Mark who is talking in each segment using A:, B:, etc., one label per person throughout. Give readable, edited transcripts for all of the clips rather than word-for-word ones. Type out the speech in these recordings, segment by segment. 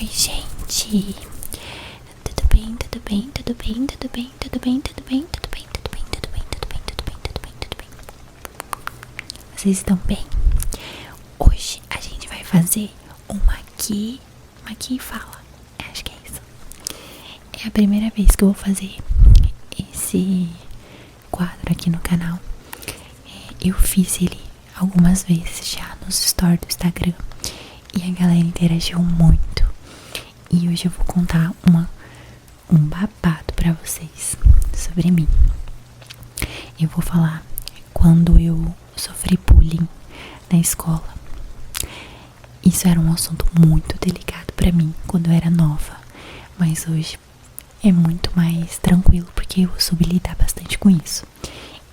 A: Oi, gente. Tudo bem, tudo bem, tudo bem, tudo bem, tudo bem, tudo bem, tudo bem, tudo bem, tudo bem, tudo bem, tudo bem, tudo bem, tudo bem. Vocês estão bem? Hoje a gente vai fazer uma aqui e fala. Acho que é isso. É a primeira vez que eu vou fazer esse quadro aqui no canal. Eu fiz ele algumas vezes já nos stories do Instagram e a galera interagiu muito. E hoje eu vou contar um babado pra vocês sobre mim. Eu vou falar quando eu sofri bullying na escola. Isso era um assunto muito delicado pra mim quando eu era nova, mas hoje é muito mais tranquilo porque eu soube lidar bastante com isso.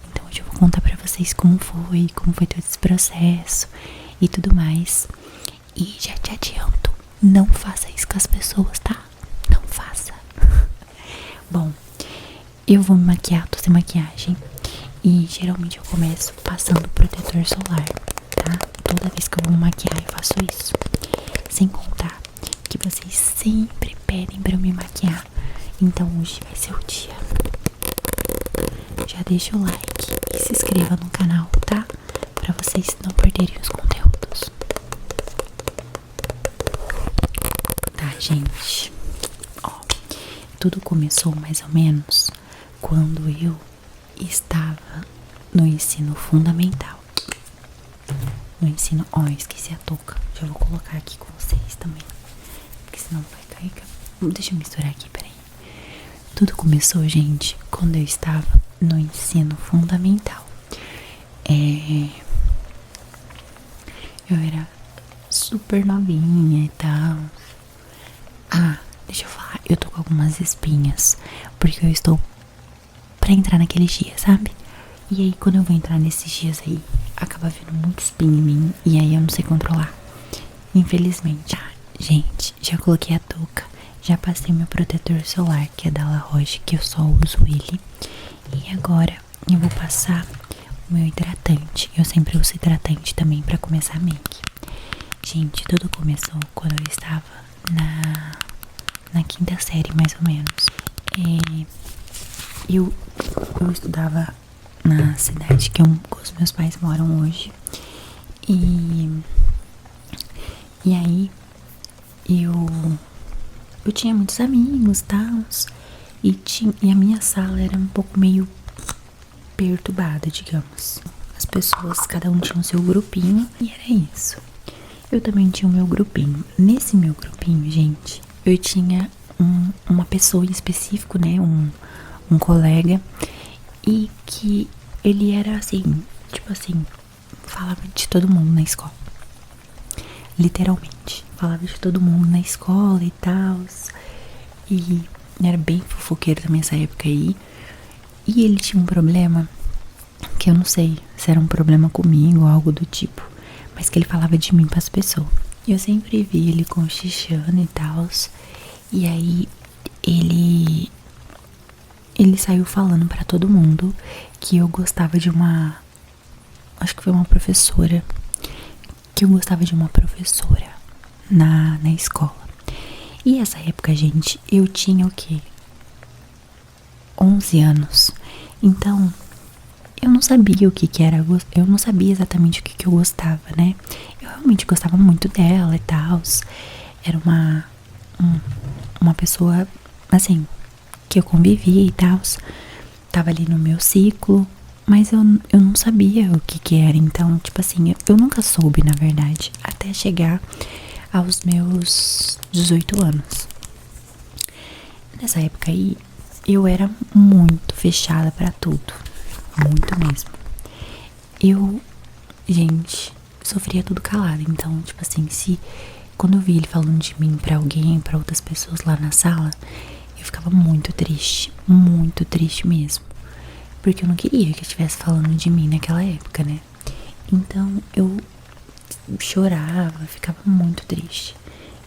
A: Então hoje eu vou contar pra vocês como foi todo esse processo e tudo mais. E já te adianto, não faça isso com as pessoas, tá? Não faça. Bom, eu vou me maquiar, tô sem maquiagem. E geralmente eu começo passando protetor solar, tá? Toda vez que eu vou me maquiar eu faço isso. Sem contar que vocês sempre pedem pra eu me maquiar. Então hoje vai ser o dia. Já deixa o like e se inscreva no canal, tá? Pra vocês não perderem os conteúdos. Tá, gente? Ó, tudo começou mais ou menos quando eu estava no ensino fundamental. No ensino... Ó, esqueci a touca. Já vou colocar aqui com vocês também, porque senão vai cair. Deixa eu misturar aqui, peraí. Tudo começou, gente, quando eu estava no ensino fundamental. Eu era super novinha e tal. Ah, deixa eu falar, eu tô com algumas espinhas porque eu estou pra entrar naqueles dias, sabe? E aí quando eu vou entrar nesses dias aí, acaba vindo muito espinho em mim e aí eu não sei controlar, infelizmente. Ah, gente, já coloquei a touca, já passei meu protetor solar, que é da La Roche, que eu só uso ele. E agora eu vou passar o meu hidratante. Eu sempre uso hidratante também pra começar a make. Gente, tudo começou quando eu estava na quinta série, mais ou menos. Eu estudava na cidade que os meus pais moram hoje. E aí eu tinha muitos amigos, tal. E a minha sala era um pouco meio perturbada, digamos. As pessoas, cada um tinha o seu grupinho e era isso. Eu também tinha o meu grupinho. Nesse meu grupinho, gente, eu tinha uma pessoa em específico, né? Um colega. E que ele era assim, tipo assim, falava de todo mundo na escola. Literalmente. Falava de todo mundo na escola e tal. E era bem fofoqueiro também essa época aí. E ele tinha um problema que eu não sei se era um problema comigo ou algo do tipo, mas que ele falava de mim pras pessoas. E eu sempre vi ele cochichando e tal. E aí ele saiu falando pra todo mundo que eu gostava de acho que foi uma professora, que eu gostava de uma professora na escola. E essa época, gente, eu tinha o quê? 11 anos. Então, eu não sabia o que era, eu não sabia exatamente o que eu gostava, né? Eu realmente gostava muito dela e tal. Era uma pessoa, assim, que eu convivia e tal. Tava ali no meu ciclo, mas eu não sabia o que era. Então, tipo assim, eu nunca soube, na verdade, até chegar aos meus 18 anos. Nessa época aí, eu era muito fechada pra tudo. Muito mesmo. Gente, sofria tudo calada. Então, tipo assim, quando eu vi ele falando de mim pra alguém, pra outras pessoas lá na sala, eu ficava muito triste mesmo. Porque eu não queria que estivesse falando de mim naquela época, né? Então eu chorava, ficava muito triste.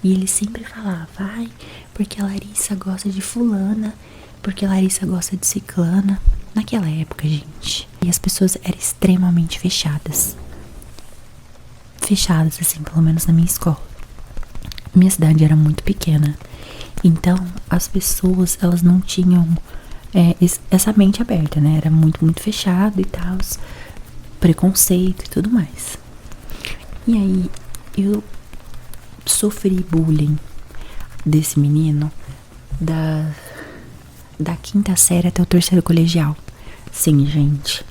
A: E ele sempre falava, ai, porque a Larissa gosta de fulana, porque a Larissa gosta de ciclana. Naquela época, gente, e as pessoas eram extremamente fechadas. Fechadas, assim, pelo menos na minha escola. minha cidade era muito pequena. Então, as pessoas, elas não tinham essa mente aberta, né? Era muito, muito fechado e tal, preconceito e tudo mais. E aí, eu sofri bullying desse menino da quinta série até o terceiro colegial. Sim, gente.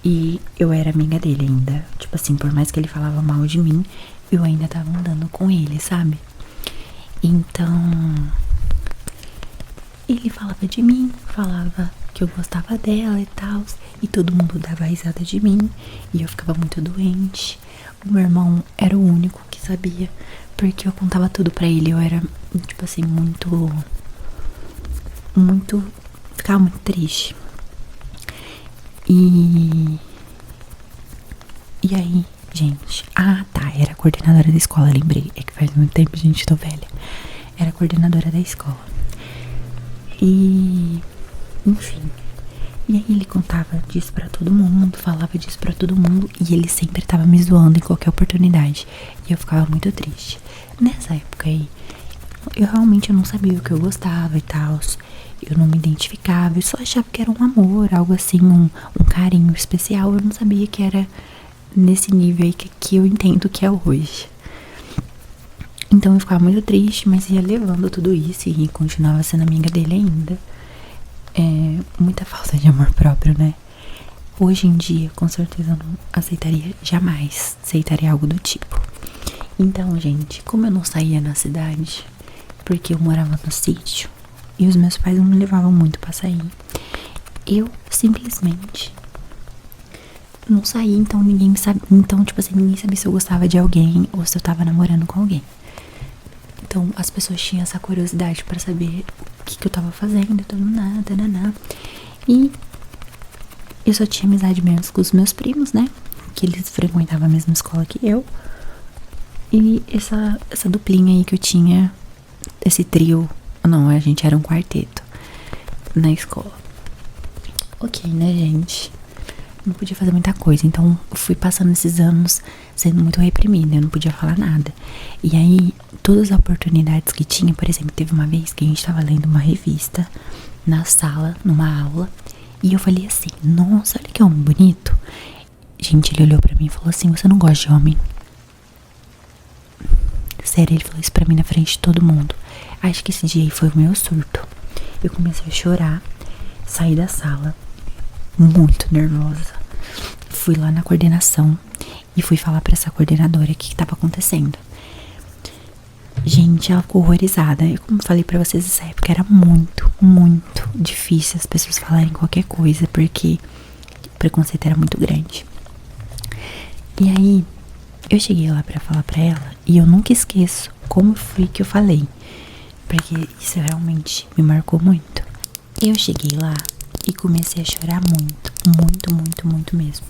A: E eu era amiga dele ainda. Tipo assim, por mais que ele falava mal de mim, eu ainda tava andando com ele, sabe? Então, ele falava de mim, falava que eu gostava dela e tal, e todo mundo dava risada de mim, e eu ficava muito doente. O meu irmão era o único que sabia, porque eu contava tudo pra ele. Eu era, tipo assim, ficava muito triste. E aí, gente, tá, era a coordenadora da escola, lembrei, é que faz muito tempo, gente, tô velha. Era a coordenadora da escola. E, enfim, e aí ele contava disso pra todo mundo, falava disso pra todo mundo, e ele sempre tava me zoando em qualquer oportunidade, e eu ficava muito triste. Nessa época aí, eu realmente não sabia o que eu gostava e tal, eu não me identificava, eu só achava que era um amor, algo assim, um carinho especial. Eu não sabia que era nesse nível aí que eu entendo que é hoje. Então eu ficava muito triste, mas ia levando tudo isso e continuava sendo amiga dele ainda. Muita falta de amor próprio, né? Hoje em dia, com certeza, eu não aceitaria, jamais aceitaria algo do tipo. Então, gente, como eu não saía na cidade, porque eu morava no sítio, e os meus pais não me levavam muito pra sair, eu simplesmente não saía, então ninguém me sabia. Então, tipo assim, ninguém sabia se eu gostava de alguém ou se eu tava namorando com alguém. Então, as pessoas tinham essa curiosidade pra saber o que eu tava fazendo e tudo, nada. E eu só tinha amizade mesmo com os meus primos, né? Que eles frequentavam a mesma escola que eu. E essa duplinha aí que eu tinha, esse trio. Não, a gente era um quarteto na escola. Ok, né, gente? Não podia fazer muita coisa, então eu fui passando esses anos sendo muito reprimida, eu não podia falar nada. E aí, todas as oportunidades que tinha, por exemplo, teve uma vez que a gente tava lendo uma revista na sala, numa aula, e eu falei assim: nossa, olha que homem bonito. Gente, ele olhou pra mim e falou assim: você não gosta de homem? Sério, ele falou isso pra mim na frente de todo mundo. Acho que esse dia aí foi o meu surto. Eu comecei a chorar, saí da sala muito nervosa. Fui lá na coordenação e fui falar pra essa coordenadora o que tava acontecendo. Gente, ela ficou horrorizada. Eu, como falei pra vocês, essa época era muito, muito difícil as pessoas falarem qualquer coisa, porque o preconceito era muito grande. E aí, eu cheguei lá pra falar pra ela, e eu nunca esqueço como foi que eu falei, porque isso realmente me marcou muito. Eu cheguei lá e comecei a chorar muito, muito, muito, muito mesmo.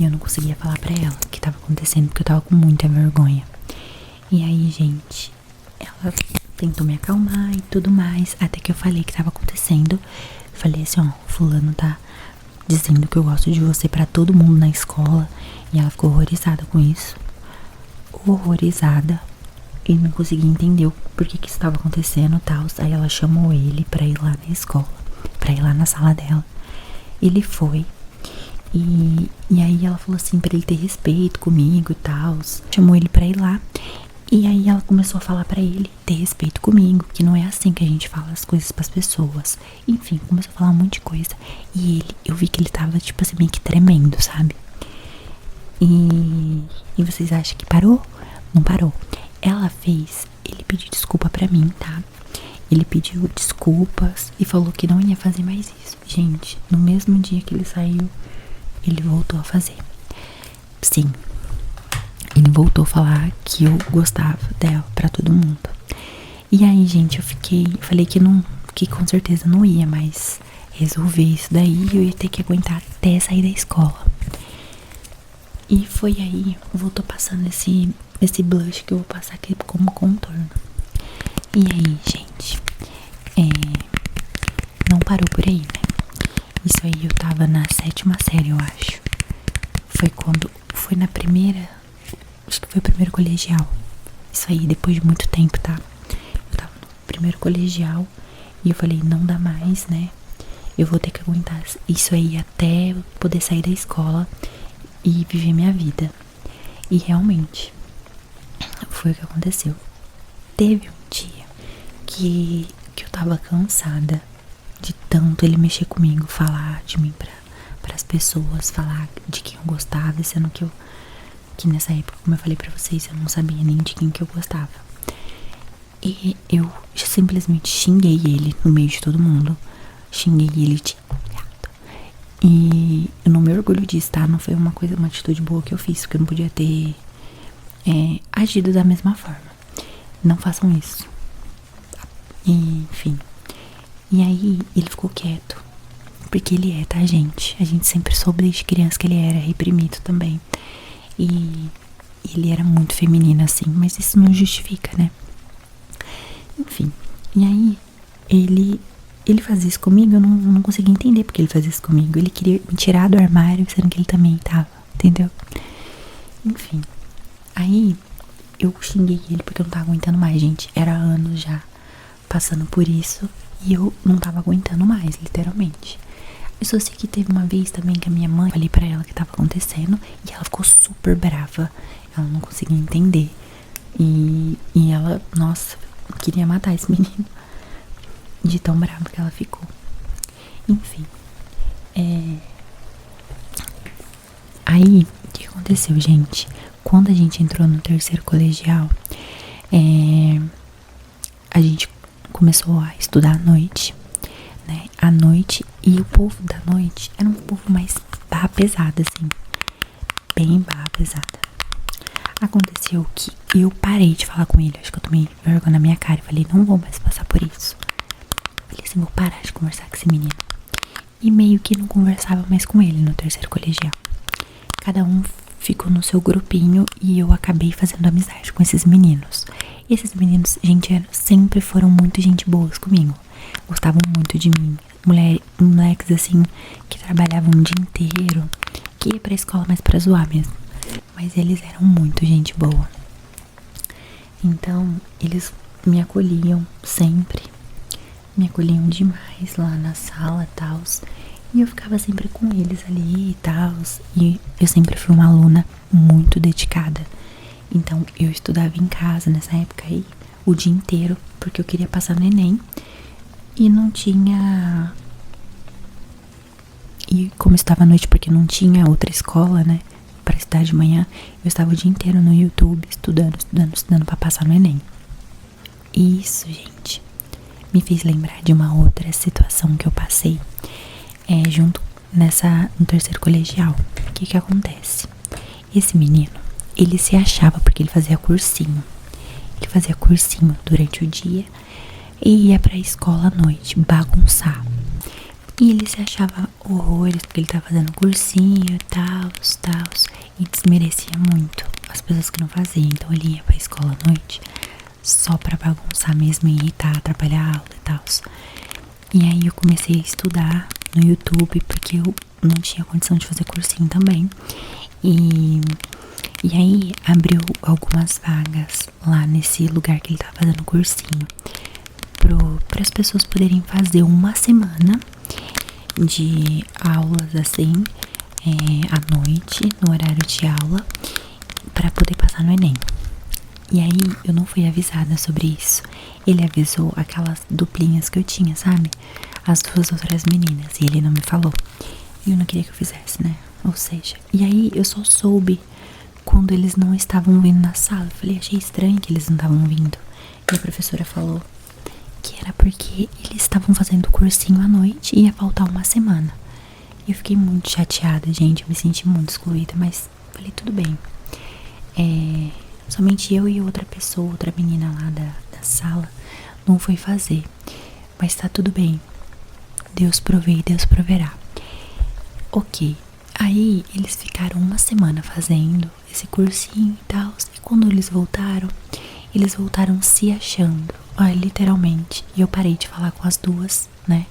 A: E eu não conseguia falar pra ela o que tava acontecendo, porque eu tava com muita vergonha. E aí, gente, ela tentou me acalmar e tudo mais, até que eu falei o que tava acontecendo. Falei assim: ó, fulano tá dizendo que eu gosto de você pra todo mundo na escola. E ela ficou horrorizada com isso. Horrorizada. E não conseguia entender o porquê que isso tava acontecendo e tal. Aí ela chamou ele pra ir lá na escola, pra ir lá na sala dela. Ele foi. E aí ela falou assim pra ele ter respeito comigo e tal. Chamou ele pra ir lá. E aí ela começou a falar pra ele ter respeito comigo, que não é assim que a gente fala as coisas pras pessoas. Enfim, começou a falar um monte de coisa. E eu vi que ele tava, tipo assim, meio que tremendo, sabe? E vocês acham que parou? Não parou. Ela fez ele pediu desculpa pra mim, tá? Ele pediu desculpas e falou que não ia fazer mais isso. Gente, no mesmo dia que ele saiu, ele voltou a fazer. Sim, ele voltou a falar que eu gostava dela pra todo mundo. E aí, gente, eu falei que não, que com certeza não ia mais resolver isso daí. Eu ia ter que aguentar até sair da escola. E foi aí, voltou passando esse blush que eu vou passar aqui como contorno. E aí, gente, não parou por aí, né? Isso aí eu tava na 7ª série, eu acho. Foi na primeira, acho que foi o primeiro colegial. isso aí depois de muito tempo, tá? Eu tava no primeiro colegial e eu falei, não dá mais, né? Eu vou ter que aguentar isso aí até eu poder sair da escola e viver minha vida. E realmente, foi o que aconteceu. Teve um dia que eu tava cansada de tanto ele mexer comigo, falar de mim para as pessoas, falar de quem eu gostava, sendo que nessa época, como eu falei pra vocês, eu não sabia nem de quem que eu gostava. E eu simplesmente xinguei ele no meio de todo mundo. Xinguei ele de gato. E eu não me orgulho disso, tá? Não foi uma atitude boa que eu fiz, porque eu não podia ter agido da mesma forma. Não façam isso. E, enfim. E aí ele ficou quieto. Porque ele é, tá, gente? A gente sempre soube desde criança que ele era reprimido também. E ele era muito feminino, assim. Mas isso não justifica, né? Enfim. E aí ele fazia isso comigo. Eu não conseguia entender porque ele fazia isso comigo. Ele queria me tirar do armário, sendo que ele também tava. Entendeu? Enfim. Aí eu xinguei ele porque eu não tava aguentando mais, gente. Era anos já passando por isso. E eu não tava aguentando mais, literalmente. Eu só sei que teve uma vez também que a minha mãe, falei pra ela o que tava acontecendo e ela ficou super brava. Ela não conseguia entender. E ela, nossa, queria matar esse menino de tão brava que ela ficou. Enfim. Aí, o que aconteceu, gente? Quando a gente entrou no terceiro colegial, a gente começou a estudar à noite, né? À noite, e o povo da noite era um povo mais barra pesada, assim. Bem barra pesada. Aconteceu que eu parei de falar com ele. Acho que eu tomei vergonha na minha cara e falei, não vou mais passar por isso. Falei assim, vou parar de conversar com esse menino. E meio que não conversava mais com ele no terceiro colegial. Cada um ficou no seu grupinho e eu acabei fazendo amizade com esses meninos. Esses meninos, gente, sempre foram muito gente boas comigo. Gostavam muito de mim. Moleques assim, que trabalhavam o dia inteiro, que ia pra escola mais pra zoar mesmo. Mas eles eram muito gente boa. Então, eles me acolhiam sempre. Me acolhiam demais lá na sala e tal. E eu ficava sempre com eles ali e tal. E eu sempre fui uma aluna muito dedicada. Então eu estudava em casa nessa época aí o dia inteiro, porque eu queria passar no Enem. E não tinha... E como eu estava à noite porque não tinha outra escola, né, pra estudar de manhã, eu estava o dia inteiro no YouTube estudando pra passar no Enem. E isso, gente, me fez lembrar de uma outra situação que eu passei junto no terceiro colegial. O que acontece? Esse menino, ele se achava, porque ele fazia cursinho. Ele fazia cursinho durante o dia e ia pra escola à noite bagunçar. E ele se achava horrores porque ele tava fazendo cursinho e tal, e desmerecia muito as pessoas que não faziam. Então ele ia pra escola à noite só pra bagunçar mesmo e irritar, atrapalhar a aula e tal. E aí eu comecei a estudar no YouTube, porque eu não tinha condição de fazer cursinho também. E aí abriu algumas vagas lá nesse lugar que ele tava fazendo cursinho, para as pessoas poderem fazer uma semana de aulas assim, à noite, no horário de aula, para poder passar no Enem. E aí eu não fui avisada sobre isso. Ele avisou aquelas duplinhas que eu tinha, sabe? As duas outras meninas. E ele não me falou. E eu não queria que eu fizesse, né? Ou seja, e aí eu só soube quando eles não estavam vindo na sala. Eu falei, achei estranho que eles não estavam vindo. E a professora falou que era porque eles estavam fazendo cursinho à noite e ia faltar uma semana. E eu fiquei muito chateada, gente. Eu me senti muito excluída, mas falei, tudo bem. Somente eu e outra pessoa, outra menina lá da sala, não foi fazer. Mas tá tudo bem. Deus provê e Deus proverá. Ok. Aí eles ficaram uma semana fazendo esse cursinho e tal. E quando eles voltaram se achando. Olha, literalmente. E eu parei de falar com as duas, né?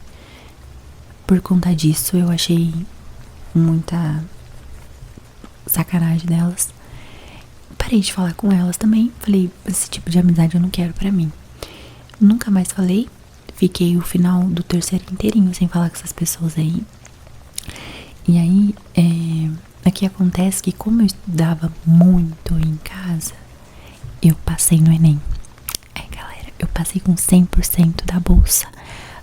A: Por conta disso, eu achei muita sacanagem delas. Parei parei de falar com elas também. Falei, esse tipo de amizade eu não quero pra mim. Nunca mais falei. Fiquei o final do terceiro inteirinho sem falar com essas pessoas aí. E aí, aqui acontece que como eu estudava muito em casa, eu passei no Enem. Galera, eu passei com 100% da bolsa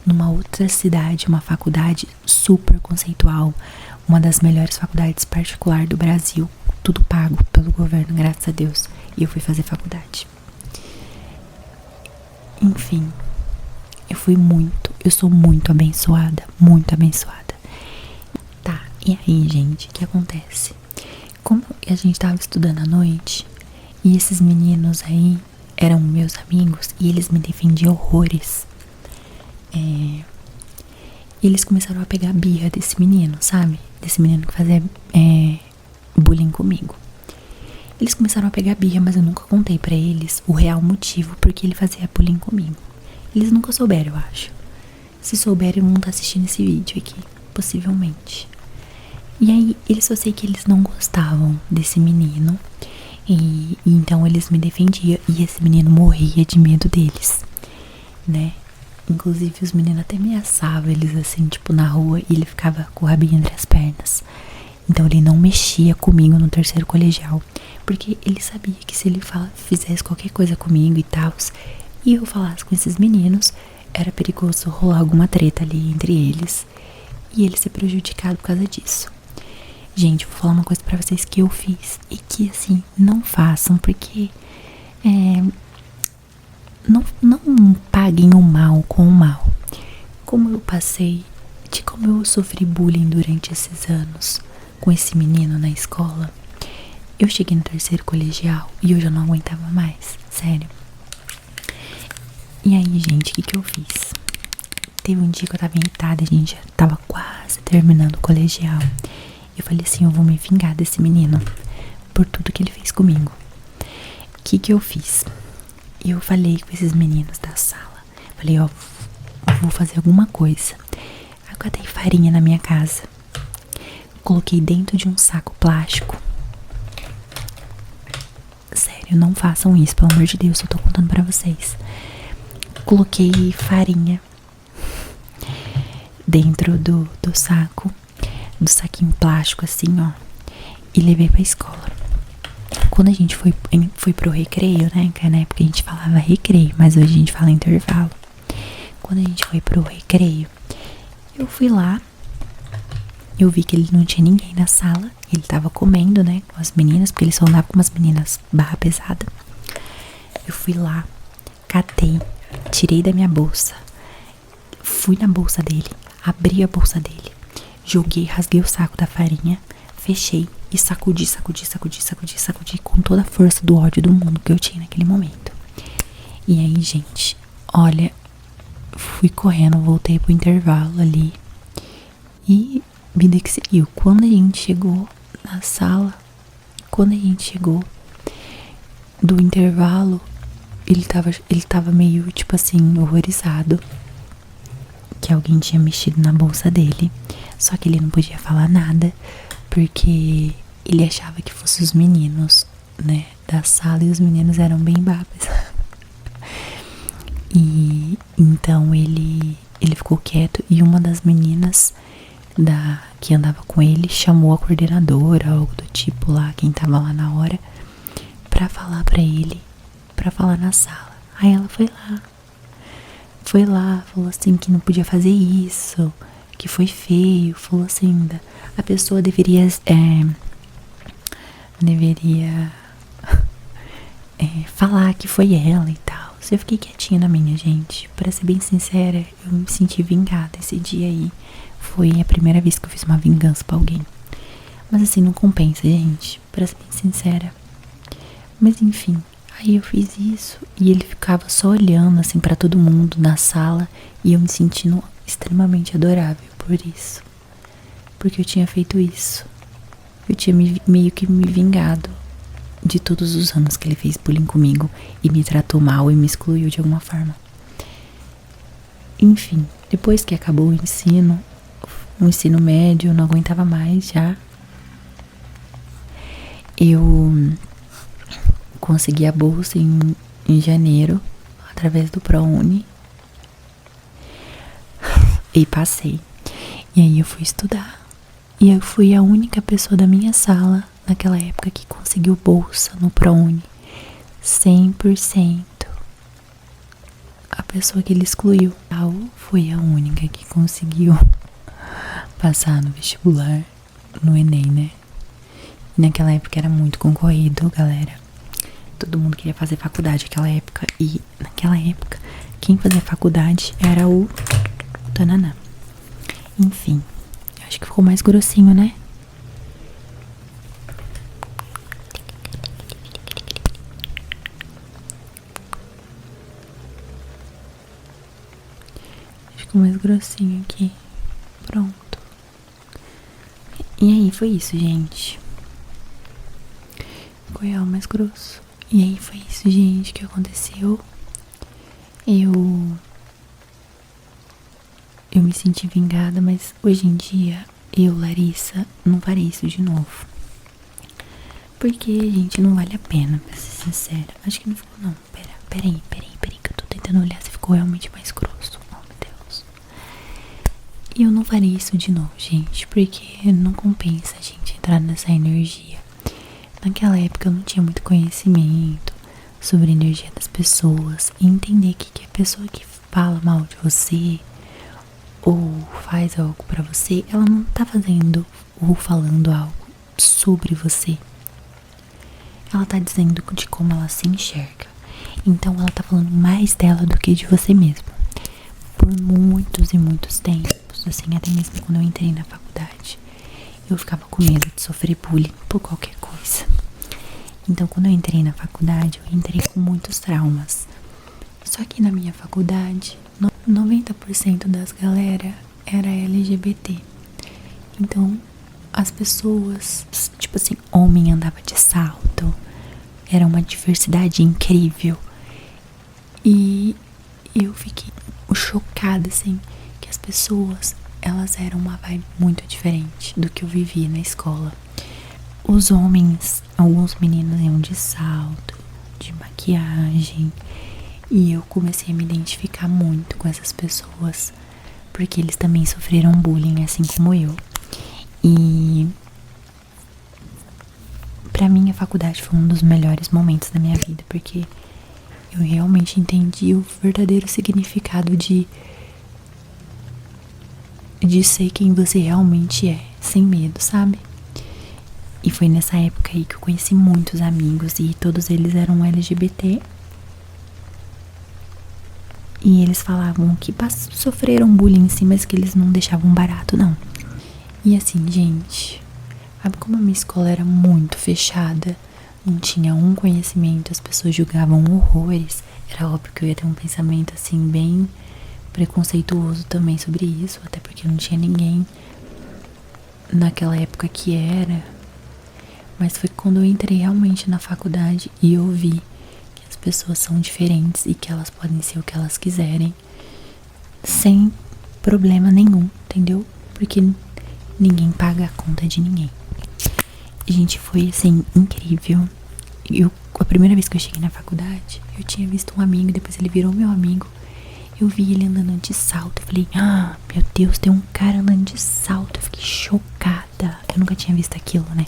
A: numa outra cidade, uma faculdade super conceitual, uma das melhores faculdades particular do Brasil, tudo pago pelo governo, graças a Deus. E eu fui fazer faculdade. Enfim, eu sou muito abençoada, muito abençoada. Tá, e aí, gente, o que acontece? Como a gente tava estudando à noite, e esses meninos aí eram meus amigos, e eles me defendiam horrores. Eles começaram a pegar a birra desse menino, sabe? Desse menino que fazia bullying comigo. Eles começaram a pegar birra, mas eu nunca contei pra eles o real motivo porque ele fazia bullying comigo. Eles nunca souberam, eu acho. Se souberem, vão estar assistindo esse vídeo aqui, possivelmente. E aí, eles só sei que eles não gostavam desse menino. E então eles me defendiam. E esse menino morria de medo deles, né? Inclusive, os meninos até ameaçavam eles assim, tipo, na rua. E ele ficava com o rabinho entre as pernas. Então ele não mexia comigo no terceiro colegial, porque ele sabia que se ele fizesse qualquer coisa comigo e tal, e eu falasse com esses meninos, era perigoso rolar alguma treta ali entre eles e ele ser prejudicado por causa disso. Gente, vou falar uma coisa pra vocês que eu fiz e que, assim, não façam, porque não paguem o mal com o mal. Como eu sofri bullying durante esses anos com esse menino na escola, eu cheguei no terceiro colegial e eu já não aguentava mais, sério. E aí, gente, o que eu fiz? Teve um dia que eu tava irritada, a gente já tava quase terminando o colegial. Eu falei assim, eu vou me vingar desse menino por tudo que ele fez comigo. O que eu fiz? Eu falei com esses meninos da sala. Falei, ó, vou fazer alguma coisa. Aí eu catei farinha na minha casa, coloquei dentro de um saco plástico. Sério, não façam isso, pelo amor de Deus, eu tô contando pra vocês. Coloquei farinha dentro do saco, do saquinho plástico assim, ó, e levei pra escola. Quando a gente foi pro recreio, né, que na época a gente falava recreio, mas hoje a gente fala intervalo. Quando a gente foi pro recreio, eu fui lá, eu vi que ele não tinha ninguém na sala, ele tava comendo, né, com as meninas, porque ele só andava com umas meninas barra pesada. Eu fui lá, catei, tirei da minha bolsa, fui na bolsa dele, abri a bolsa dele, joguei, rasguei o saco da farinha, fechei e sacudi com toda a força do ódio do mundo que eu tinha naquele momento. E aí, gente, olha, fui correndo, voltei pro intervalo ali e vida que seguiu. Quando a gente chegou na sala, quando a gente chegou do intervalo, ele tava meio, tipo assim, horrorizado que alguém tinha mexido na bolsa dele. Só que ele não podia falar nada, porque ele achava que fossem os meninos, né, da sala, e os meninos eram bem babas. E então ele ficou quieto, e uma das meninas que andava com ele chamou a coordenadora, algo do tipo lá, quem tava lá na hora, pra falar pra ele, pra falar na sala. Aí ela foi lá, falou assim que não podia fazer isso, que foi feio, falou assim, a pessoa deveria falar que foi ela e tal. Eu fiquei quietinha na minha, gente. Pra ser bem sincera, eu me senti vingada esse dia aí. Foi a primeira vez que eu fiz uma vingança pra alguém. Mas assim, não compensa, gente, pra ser bem sincera. Mas enfim, aí eu fiz isso e ele ficava só olhando assim pra todo mundo na sala, e eu me sentindo extremamente adorável por isso, porque eu tinha feito isso. Eu tinha meio que me vingado de todos os anos que ele fez bullying comigo e me tratou mal e me excluiu de alguma forma. Enfim, depois que acabou o ensino médio, eu não aguentava mais já. Eu consegui a bolsa em janeiro, através do ProUni. E passei. E aí eu fui estudar. E eu fui a única pessoa da minha sala, naquela época, que conseguiu bolsa no ProUni. 100%. A pessoa que ele excluiu. Foi a única que conseguiu passar no vestibular, no Enem, né? E naquela época era muito concorrido, galera. Todo mundo queria fazer faculdade naquela época. E naquela época, quem fazia faculdade era o Tananã. Enfim, acho que ficou mais grossinho, né? Ficou mais grossinho aqui. Pronto. E aí foi isso, gente. Ficou real mais grosso. E aí foi isso, gente, que aconteceu. Eu me senti vingada, mas hoje em dia eu, Larissa, não farei isso de novo. Porque, gente, não vale a pena, pra ser sincera. Acho que não ficou, não. Peraí, que eu tô tentando olhar se ficou realmente mais grosso. Oh, meu Deus. E eu não farei isso de novo, gente, porque não compensa a gente entrar nessa energia. Naquela época eu não tinha muito conhecimento sobre a energia das pessoas e entender que a pessoa que fala mal de você ou faz algo pra você, ela não tá fazendo ou falando algo sobre você. Ela tá dizendo de como ela se enxerga. Então ela tá falando mais dela do que de você mesmo. Por muitos e muitos tempos, assim, até mesmo quando eu entrei na faculdade, eu ficava com medo de sofrer bullying por qualquer coisa. Então quando eu entrei na faculdade, eu entrei com muitos traumas. Só que na minha faculdade, 90% das galera era LGBT. Então, as pessoas, tipo assim, homem andava de salto. Era uma diversidade incrível. E eu fiquei chocada, assim, que as pessoas, elas eram uma vibe muito diferente do que eu vivia na escola. Os homens, alguns meninos iam de salto, de maquiagem. E eu comecei a me identificar muito com essas pessoas, porque eles também sofreram bullying, assim como eu. E pra mim a faculdade foi um dos melhores momentos da minha vida, porque eu realmente entendi o verdadeiro significado de ser quem você realmente é, sem medo, sabe? E foi nessa época aí que eu conheci muitos amigos e todos eles eram LGBT. E eles falavam que sofreram bullying sim, mas que eles não deixavam barato, não. E assim, gente, sabe como a minha escola era muito fechada? Não tinha um conhecimento, as pessoas julgavam horrores. Era óbvio que eu ia ter um pensamento assim, bem preconceituoso também sobre isso, até porque não tinha ninguém naquela época que era. Mas foi quando eu entrei realmente na faculdade e eu vi que as pessoas são diferentes e que elas podem ser o que elas quiserem sem problema nenhum, entendeu? Porque ninguém paga a conta de ninguém. E, gente, foi assim, incrível. A primeira vez que eu cheguei na faculdade, eu tinha visto um amigo, depois ele virou meu amigo. Eu vi ele andando de salto. Eu falei, meu Deus, tem um cara andando de salto. Eu fiquei chocada. Eu nunca tinha visto aquilo, né?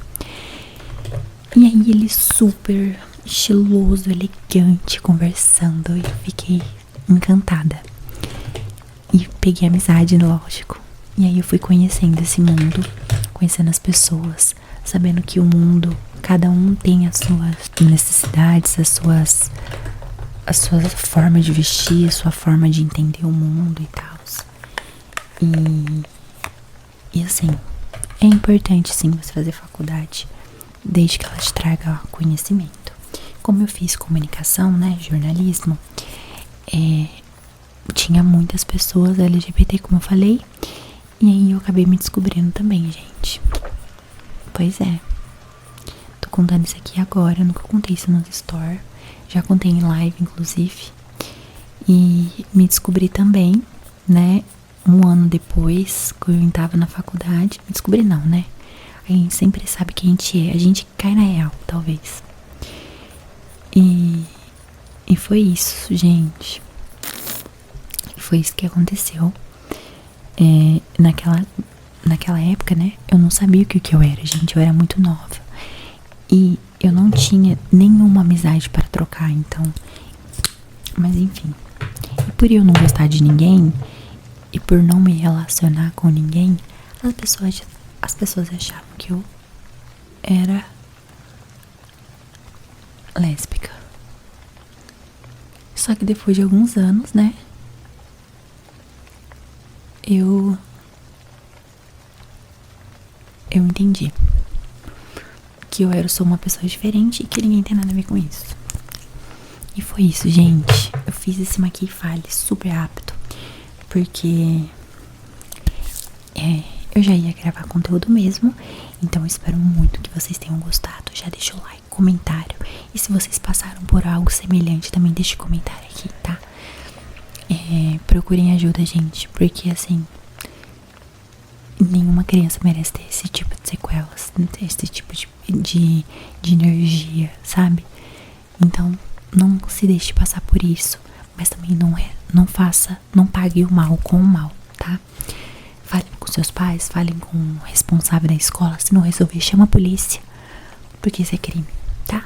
A: E aí ele super estiloso, elegante, conversando. E eu fiquei encantada. E peguei amizade, lógico. E aí eu fui conhecendo esse mundo, conhecendo as pessoas, sabendo que o mundo, cada um tem as suas necessidades, a sua forma de vestir, a sua forma de entender o mundo e tal. E assim, é importante sim você fazer faculdade, desde que ela te traga conhecimento. Como eu fiz comunicação, né, jornalismo, tinha muitas pessoas LGBT, como eu falei, e aí eu acabei me descobrindo também, gente. Pois é. Tô contando isso aqui agora, eu nunca contei isso nos stories. Já contei em live, inclusive. E me descobri também, né, um ano depois, quando eu tava na faculdade. Me descobri não, né? A gente sempre sabe quem a gente é. A gente cai na real, talvez. E foi isso, gente. Foi isso que aconteceu. Naquela época, né? Eu não sabia o que eu era, gente. Eu era muito nova. E eu não tinha nenhuma amizade para trocar, então. Mas enfim. E por eu não gostar de ninguém, e por não me relacionar com ninguém, as pessoas achavam que eu era lésbica. Só que depois de alguns anos, né? Eu entendi que eu era só uma pessoa diferente e que ninguém tem nada a ver com isso. E foi isso, gente. Eu fiz esse Maqui e Fale super rápido, porque eu já ia gravar conteúdo mesmo. Então eu espero muito que vocês tenham gostado. Já deixa o like, comentário. E se vocês passaram por algo semelhante, também deixe comentário aqui, tá? Procurem ajuda, gente, porque assim, nenhuma criança merece ter esse tipo de sequelas, esse tipo de energia, sabe? Então, não se deixe passar por isso, mas também não pague o mal com o mal, tá? Falem com seus pais, falem com o responsável da escola. Se não resolver, chama a polícia, porque isso é crime, tá?